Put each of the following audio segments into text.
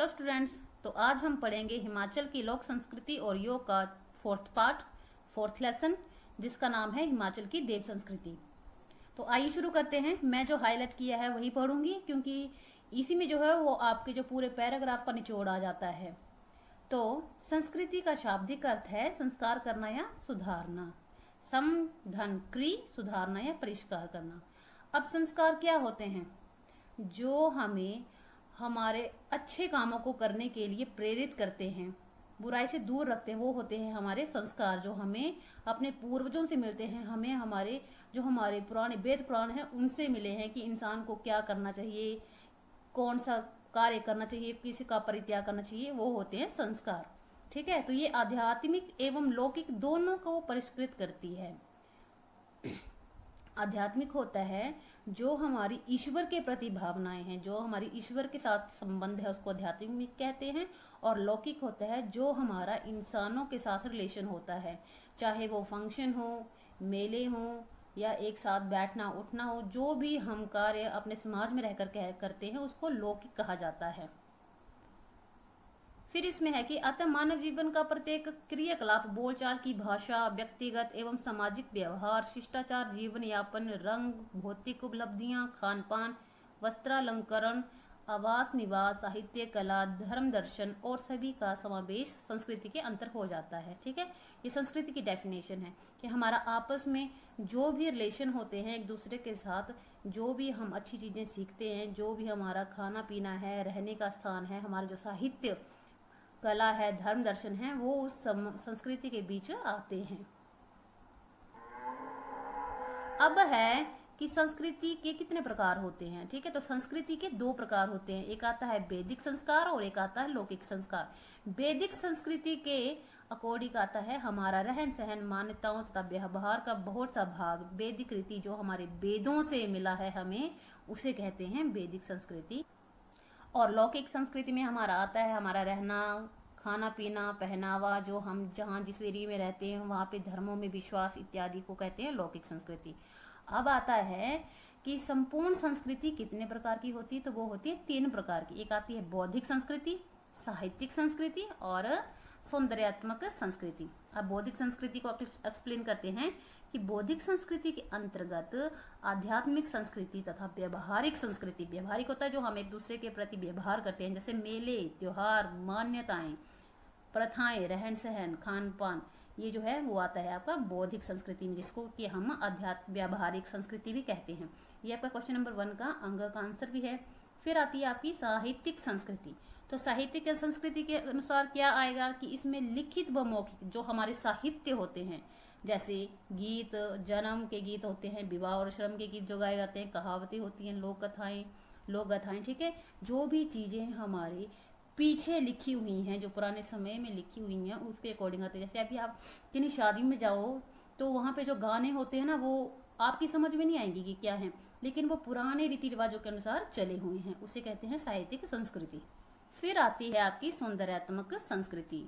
Students, तो आज हम पढ़ेंगे हिमाचल की लोक संस्कृति और योग का फोर्थ लेसन, जिसका नाम है हिमाचल की देव संस्कृति। तो आइए शुरू करते हैं। मैं जो हाईलाइट किया है वही पढ़ूंगी, क्योंकि इसी में जो है वो आपके जो पूरे पैराग्राफ का निचोड़ आ जाता है। तो संस्कृति का शाब्दिक अर्थ है संस्कार करना या सुधारना। सम धन क्री, सुधारना या परिष्कार करना। अब संस्कार क्या होते हैं? जो हमें हमारे अच्छे कामों को करने के लिए प्रेरित करते हैं, बुराई से दूर रखते हैं, वो होते हैं हमारे संस्कार, जो हमें अपने पूर्वजों से मिलते हैं। हमें हमारे पुराने वेद पुराण हैं उनसे मिले हैं कि इंसान को क्या करना चाहिए, कौन सा कार्य करना चाहिए, किसी का परित्याग करना चाहिए, वो होते हैं संस्कार। ठीक है, तो ये आध्यात्मिक एवं लौकिक दोनों को परिष्कृत करती है। आध्यात्मिक होता है जो हमारी ईश्वर के प्रति भावनाएं हैं, जो हमारी ईश्वर के साथ संबंध है, उसको आध्यात्मिक कहते हैं। और लौकिक होता है जो हमारा इंसानों के साथ रिलेशन होता है, चाहे वो फंक्शन हो, मेले हो, या एक साथ बैठना उठना हो, जो भी हम कार्य अपने समाज में रहकर करते हैं उसको लौकिक कहा जाता है। फिर इसमें है कि अतः मानव जीवन का प्रत्येक क्रियाकलाप, बोलचाल की भाषा, व्यक्तिगत एवं सामाजिक व्यवहार, शिष्टाचार, जीवन यापन, रंग, भौतिक उपलब्धियां, खान पान, वस्त्रालंकरण, आवास निवास, साहित्य, कला, धर्म, दर्शन और सभी का समावेश संस्कृति के अंतर हो जाता है। ठीक है, ये संस्कृति की डेफिनेशन है कि हमारा आपस में जो भी रिलेशन होते हैं एक दूसरे के साथ, जो भी हम अच्छी चीजें सीखते हैं, जो भी हमारा खाना पीना है, रहने का स्थान है, हमारा जो साहित्य कला है, धर्म दर्शन है, वो उस संस्कृति के बीच आते हैं। अब है कि संस्कृति के कितने प्रकार होते हैं। ठीक है, तो संस्कृति के दो प्रकार होते हैं, एक आता है वैदिक संस्कार और एक आता है लौकिक संस्कार। वैदिक संस्कृति के अकॉर्डिंग आता है हमारा रहन सहन, मान्यताओं तथा व्यवहार का बहुत सा भाग, वैदिक रीति जो हमारे वेदों से मिला है हमें, उसे कहते हैं वैदिक संस्कृति। और लौकिक संस्कृति में हमारा आता है हमारा रहना, खाना पीना, पहनावा, जो हम जहाँ जिस एरिया में रहते हैं वहाँ पे धर्मों में विश्वास इत्यादि को कहते हैं लौकिक संस्कृति। अब आता है कि संपूर्ण संस्कृति कितने प्रकार की होती है, तो वो होती है 3 प्रकार की। एक आती है बौद्धिक संस्कृति, साहित्यिक संस्कृति और सौंदर्यात्मक संस्कृति। अब बौद्धिक संस्कृति को एक्सप्लेन करते हैं कि बौद्धिक संस्कृति के अंतर्गत आध्यात्मिक संस्कृति तथा व्यवहारिक संस्कृति, व्यवहारिक होता है जो हम एक दूसरे के प्रति व्यवहार करते हैं, जैसे मेले, त्योहार, मान्यताएं, प्रथाएं, रहन सहन, खान पान, ये जो है वो आता है आपका बौद्धिक संस्कृति में, जिसको कि हम अध्यात्म व्यवहारिक संस्कृति भी कहते हैं। ये आपका क्वेश्चन नंबर 1 का अंक का आंसर भी है। फिर आती है आपकी साहित्यिक संस्कृति। तो साहित्यिक संस्कृति के अनुसार क्या आएगा कि इसमें लिखित व मौखिक जो हमारे साहित्य होते हैं, जैसे गीत, जन्म के गीत होते हैं, विवाह और श्रम के गीत जो गाए जाते हैं, कहावतें होती हैं, लोक गाथाएं। ठीक है, जो भी चीजें हमारे पीछे लिखी हुई हैं, जो पुराने समय में लिखी हुई हैं, उसके अकॉर्डिंग आते हैं। जैसे अभी आप किन्हीं शादी में जाओ तो वहाँ पे जो गाने होते हैं ना, वो आपकी समझ में नहीं आएंगे कि क्या है, लेकिन वो पुराने रीति रिवाजों के अनुसार चले हुए हैं, उसे कहते हैं साहित्यिक संस्कृति। फिर आती है आपकी सौंदर्यात्मक संस्कृति।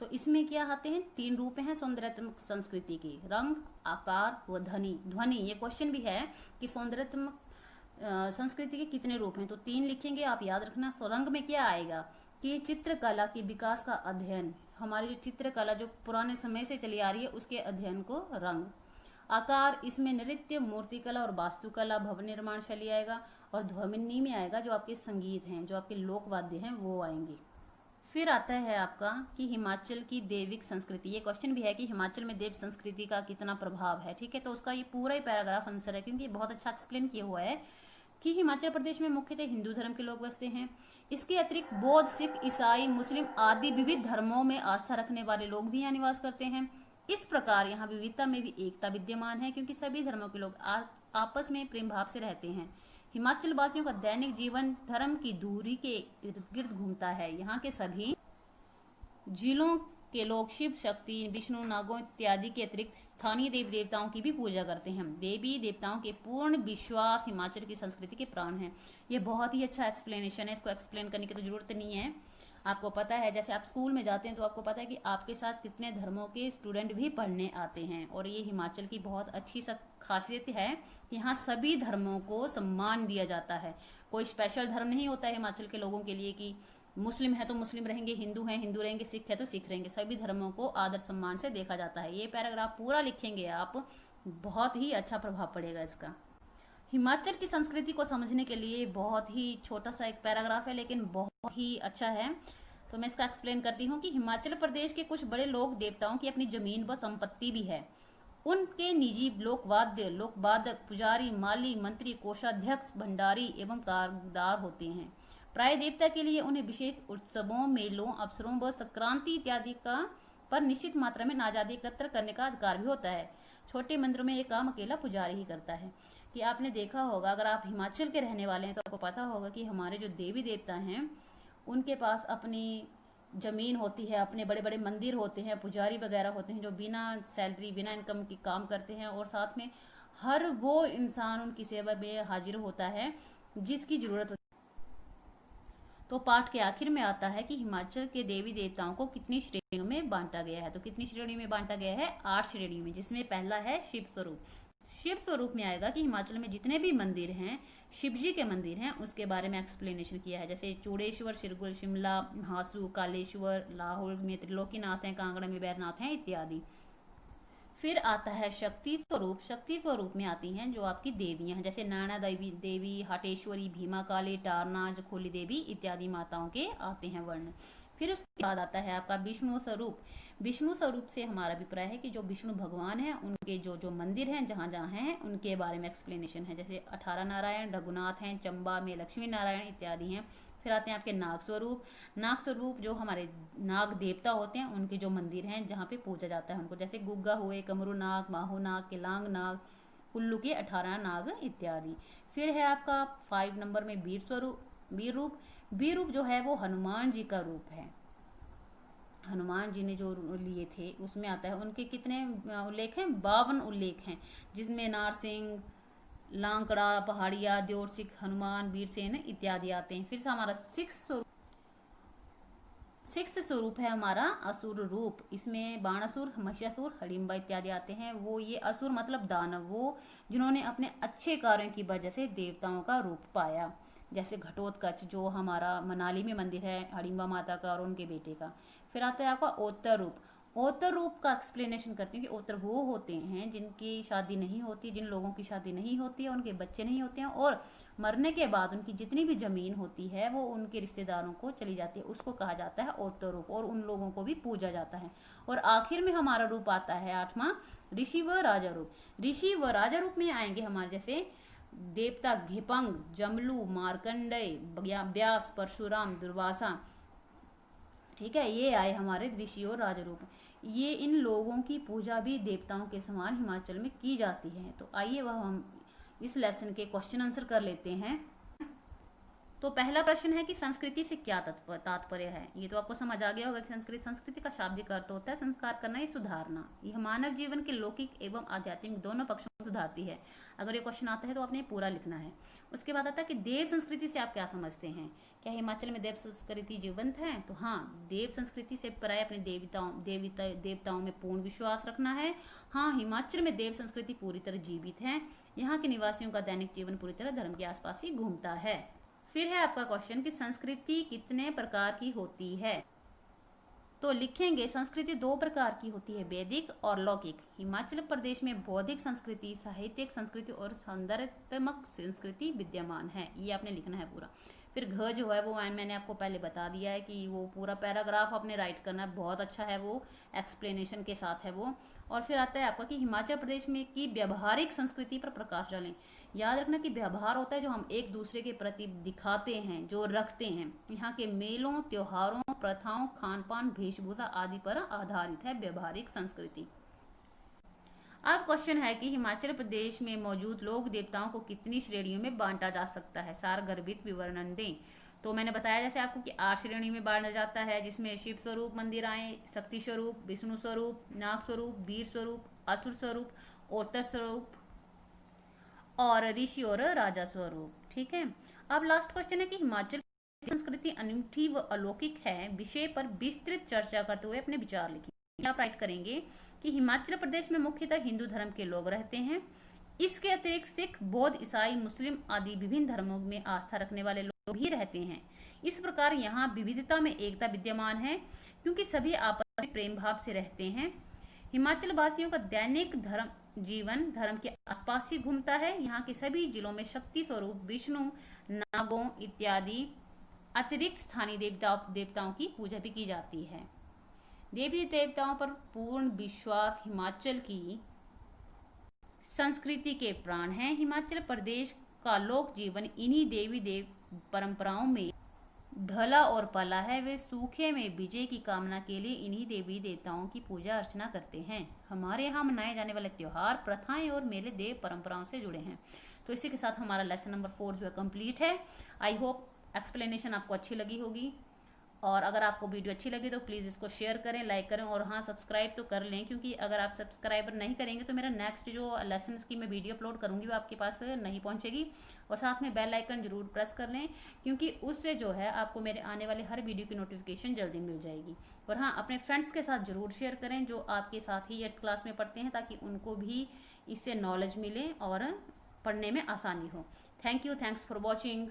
तो इसमें क्या आते हैं, 3 रूप हैं सौंदर्यात्मक संस्कृति के, रंग, आकार व ध्वनि। ये क्वेश्चन भी है कि सौंदर्यात्मक संस्कृति के कितने रूप हैं, तो 3 लिखेंगे आप, याद रखना। तो रंग में क्या आएगा कि चित्रकला के विकास का अध्ययन, हमारी जो चित्रकला जो पुराने समय से चली आ रही है उसके अध्ययन को रंग। आकार, इसमें नृत्य, मूर्तिकला और वास्तुकला, भवन निर्माण शैली आएगा। और ध्वनि में आएगा जो आपके संगीत हैं, जो आपके लोक वाद्य हैं, वो आएंगे। फिर आता है आपका कि हिमाचल की देविक संस्कृति। ये क्वेश्चन भी है कि हिमाचल में देव संस्कृति का कितना प्रभाव है। ठीक है, तो उसका ये पूरा ही पैराग्राफ आंसर है, क्योंकि बहुत अच्छा एक्सप्लेन किया हुआ है कि हिमाचल प्रदेश में मुख्यतः हिंदू धर्म के लोग बसते हैं। इसके अतिरिक्त बौद्ध, सिख, ईसाई, मुस्लिम आदि विविध धर्मों में आस्था रखने वाले लोग भी यहाँ निवास करते हैं। इस प्रकार यहाँ विविधता में भी एकता विद्यमान है, क्योंकि सभी धर्मों के लोग आपस में प्रेम भाव से रहते हैं। हिमाचल वासियों का दैनिक जीवन धर्म की दूरी के इर्द गिर्द घूमता है। यहाँ के सभी जिलों के लोग शिव, शक्ति, विष्णु, नागों इत्यादि के अतिरिक्त स्थानीय देवी देवताओं की भी पूजा करते हैं। देवी देवताओं के पूर्ण विश्वास हिमाचल की संस्कृति के प्राण हैं। ये बहुत ही अच्छा एक्सप्लेनेशन है, इसको एक्सप्लेन करने की तो जरूरत नहीं है, आपको पता है। जैसे आप स्कूल में जाते हैं तो आपको पता है कि आपके साथ कितने धर्मों के स्टूडेंट भी पढ़ने आते हैं, और ये हिमाचल की बहुत अच्छी खासियत है कि यहाँ सभी धर्मों को सम्मान दिया जाता है। कोई स्पेशल धर्म नहीं होता है हिमाचल के लोगों के लिए कि मुस्लिम है तो मुस्लिम रहेंगे, हिंदू हैं हिंदू रहेंगे, सिख है तो सिख रहेंगे, सभी धर्मों को आदर सम्मान से देखा जाता है। ये पैराग्राफ पूरा लिखेंगे आप, बहुत ही अच्छा प्रभाव पड़ेगा इसका। हिमाचल की संस्कृति को समझने के लिए बहुत ही छोटा सा एक पैराग्राफ है, लेकिन बहुत ही अच्छा है। तो मैं इसका एक्सप्लेन करती हूँ कि हिमाचल प्रदेश के कुछ बड़े लोक देवताओं की अपनी जमीन व संपत्ति भी है। उनके निजी लोकवाद्य, लोकवादक, पुजारी, माली, मंत्री, कोषाध्यक्ष, भंडारी एवं कारदार होते हैं। प्राय देवता के लिए उन्हें विशेष उत्सवों, मेलों, अवसरों व संक्रांति इत्यादि का पर निश्चित मात्रा में नाजादी एकत्र करने का अधिकार भी होता है। छोटे मंदिरों में ये काम अकेला पुजारी ही करता है। कि आपने देखा होगा, अगर आप हिमाचल के रहने वाले हैं तो आपको पता होगा कि हमारे जो देवी देवता हैं उनके पास अपनी जमीन होती है, अपने बड़े बड़े मंदिर होते हैं, पुजारी वगैरह होते हैं जो बिना सैलरी बिना इनकम की काम करते हैं, और साथ में हर वो इंसान उनकी सेवा में हाजिर होता है जिसकी जरूरत होती है। तो पाठ के आखिर में आता है कि हिमाचल के देवी देवताओं को कितनी श्रेणियों में बांटा गया है। तो कितनी श्रेणियों में बांटा गया है? 8 श्रेणियों में, जिसमें पहला है शिव स्वरूप। शिव स्वरूप में आएगा कि हिमाचल में जितने भी मंदिर हैं, शिव जी के मंदिर हैं, उसके बारे में एक्सप्लेनेशन किया है। जैसे चूड़ेश्वर, सिरगुल, शिमला, हासू, कालेश्वर, लाहौल में त्रिलोकीनाथ हैं, कांगड़ा में बैद्यनाथ हैं इत्यादि। फिर आता है शक्ति स्वरूप। शक्ति स्वरूप में आती हैं जो आपकी देवियां हैं, जैसे नैना देवी, हटेश्वरी, भीमा काली, टारना, जखोली देवी इत्यादि माताओं के आते हैं वर्ण। फिर उसके बाद आता है आपका विष्णु स्वरूप। विष्णु स्वरूप से हमारा अभिप्राय है कि जो विष्णु भगवान हैं उनके जो जो मंदिर हैं जहाँ जहाँ हैं उनके बारे में एक्सप्लेनेशन है। जैसे 18 नारायण, रघुनाथ हैं, चंबा में लक्ष्मी नारायण इत्यादि हैं। फिर आते हैं आपके नाग स्वरूप। नाग स्वरूप जो हमारे नाग देवता होते हैं उनके जो मंदिर हैं जहाँ पे पूजा जाता है उनको, जैसे गुग्गा हुए, कमरू नाग, माहू नाग, केलांग नाग, कुल्लू के 18 नाग इत्यादि। फिर है आपका 5 नंबर में वीर स्वरूप, वीर रूप। वीर रूप जो है वो हनुमान जी का रूप है। हनुमान जी ने जो लिए थे उसमें आता है। उनके कितने उल्लेख हैं? 52 उल्लेख हैं, जिसमें नारसिंह, लांकड़ा, पहाड़िया, द्योर सिख, हनुमान, वीरसेन इत्यादि आते हैं। फिर से हमारा सिक्स्थ स्वरूप है हमारा असुर रूप। इसमें बाणासुर, महिषासुर, हडिम्बा इत्यादि आते हैं। वो ये असुर मतलब दानव, वो जिन्होंने अपने अच्छे कार्यों की वजह से देवताओं का रूप पाया। जैसे घटोत्कच जो हमारा मनाली में मंदिर है हडिम्बा माता का और उनके बेटे का। फिर आता है आपका ओतर रूप। ओतर रूप का एक्सप्लेनेशन करती हूँ कि ओतर वो होते हैं जिनकी शादी नहीं होती, जिन लोगों की शादी नहीं होती है, उनके बच्चे नहीं होते हैं, और मरने के बाद उनकी जितनी भी जमीन होती है वो उनके रिश्तेदारों को चली जाती है, उसको कहा जाता है ओतर रूप, और उन लोगों को भी पूजा जाता है। और आखिर में हमारा रूप आता है 8वां, ऋषि व राजा रूप। ऋषि व राजा रूप में आएंगे हमारे जैसे देवता घिपंग, जमलू, मार्कंडेय, व्यास, परशुराम, दुर्वासा। ठीक है, ये आए हमारे ऋषि और राजरूप। ये इन लोगों की पूजा भी देवताओं के समान हिमाचल में की जाती है। तो आइए वह हम इस लेसन के क्वेश्चन आंसर कर लेते हैं। तो पहला प्रश्न है कि संस्कृति से क्या तात्पर्य है। ये तो आपको समझ आ गया होगा कि संस्कृति का शाब्दिक अर्थ होता है संस्कार करना या सुधारना। यह मानव जीवन के लौकिक एवं आध्यात्मिक दोनों पक्षों को सुधारती है। अगर ये क्वेश्चन आता है तो आपने पूरा लिखना है। उसके बाद आता है कि देव संस्कृति से आप क्या समझते हैं। क्या हिमाचल में देव संस्कृति जीवंत है? तो हाँ, देव संस्कृति से प्राय अपने देवताओं में पूर्ण विश्वास रखना है। हाँ, हिमाचल में देव संस्कृति पूरी तरह जीवित है। यहाँ के निवासियों का दैनिक जीवन पूरी तरह धर्म के आसपास ही घूमता है। फिर है आपका क्वेश्चन कि संस्कृति कितने प्रकार की होती है। तो लिखेंगे संस्कृति 2 प्रकार की होती है, वैदिक और लौकिक। हिमाचल प्रदेश में बौद्धिक संस्कृति, साहित्यिक संस्कृति और सौंदर्यात्मक संस्कृति विद्यमान है। ये आपने लिखना है पूरा। फिर घ जो है वो मैंने आपको पहले बता दिया है कि वो पूरा पैराग्राफ आपने राइट करना है, बहुत अच्छा है, वो एक्सप्लेनेशन के साथ है वो। और फिर आता है आपका कि हिमाचल प्रदेश में की व्यवहारिक संस्कृति पर प्रकाश डालें। याद रखना कि व्यवहार होता है जो हम एक दूसरे के प्रति दिखाते हैं, जो रखते हैं। यहाँ के मेलों, त्योहारों, प्रथाओं, खान पान, वेशभूषा आदि पर आधारित है व्यवहारिक संस्कृति। अब क्वेश्चन है कि हिमाचल प्रदेश में मौजूद लोक देवताओं को कितनी श्रेणियों में बांटा जा सकता है, सारगर्भित विवरण दें। तो मैंने बताया जैसे आपको कि 8 श्रेणी में बांटा जाता है, जिसमें शिव स्वरूप मंदिर आए, शक्ति स्वरूप, विष्णु स्वरूप, नाग स्वरूप, वीर स्वरूप, असुर स्वरूप, ओतर स्वरूप और ऋषि और राजा स्वरूप। ठीक है, अब लास्ट क्वेश्चन है कि हिमाचल की संस्कृति अनूठी व अलौकिक है विषय पर विस्तृत चर्चा करते हुए अपने विचार लिखिए। आप राइट करेंगे कि हिमाचल प्रदेश में मुख्यतः हिंदू धर्म के लोग रहते हैं। इसके अतिरिक्त सिख, बौद्ध, ईसाई, मुस्लिम आदि विभिन्न धर्मों में आस्था रखने वाले लोग भी रहते हैं। इस प्रकार यहाँ विविधता में एकता विद्यमान है, क्योंकि सभी आपस में प्रेम भाव से रहते हैं। हिमाचल वासियों का दैनिक जीवन धर्म के आसपास ही घूमता है। यहाँ के सभी जिलों में शक्ति स्वरूप विष्णु, नागों इत्यादि अतिरिक्त स्थानीय देवताओं की पूजा भी की जाती है। देवी देवताओं पर पूर्ण विश्वास हिमाचल की संस्कृति के प्राण हैं। हिमाचल प्रदेश का लोक जीवन इन्हीं देवी देव परंपराओं में ढला और पला है। वे सूखे में विजय की कामना के लिए इन्हीं देवी देवताओं की पूजा अर्चना करते हैं। हमारे यहाँ मनाए जाने वाले त्योहार, प्रथाएं और मेले देव परंपराओं से जुड़े हैं। तो इसी के साथ हमारा लेसन नंबर 4 जो है कंप्लीट है। आई होप एक्सप्लेनेशन आपको अच्छी लगी होगी, और अगर आपको वीडियो अच्छी लगी तो प्लीज़ इसको शेयर करें, लाइक करें, और हाँ सब्सक्राइब तो कर लें, क्योंकि अगर आप सब्सक्राइब नहीं करेंगे तो मेरा नेक्स्ट जो लेसन की मैं वीडियो अपलोड करूँगी वो आपके पास नहीं पहुँचेगी। और साथ में बेल आइकन जरूर प्रेस कर लें, क्योंकि उससे जो है आपको मेरे आने वाले हर वीडियो की नोटिफिकेशन जल्दी मिल जाएगी। और हाँ, अपने फ्रेंड्स के साथ ज़रूर शेयर करें जो आपके साथ ही 8th क्लास में पढ़ते हैं, ताकि उनको भी इससे नॉलेज मिले और पढ़ने में आसानी हो। Thank you, thanks for watching.